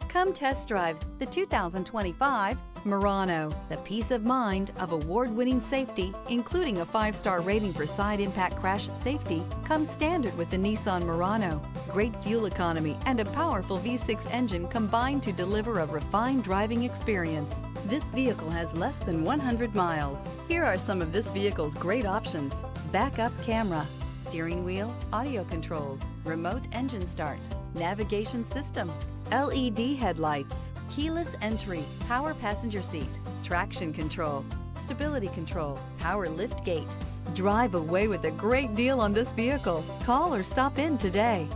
Come test drive the 2025 Murano. The peace of mind of award-winning safety, including a 5-star rating for side impact crash safety, comes standard with the Nissan Murano. Great fuel economy and a powerful V6 engine combine to deliver a refined driving experience. This vehicle has less than 100 miles. Here are some of this vehicle's great options: backup camera, steering wheel audio controls, remote engine start, navigation system, LED headlights, keyless entry, power passenger seat, traction control, stability control, power lift gate. Drive away with a great deal on this vehicle. Call or stop in today.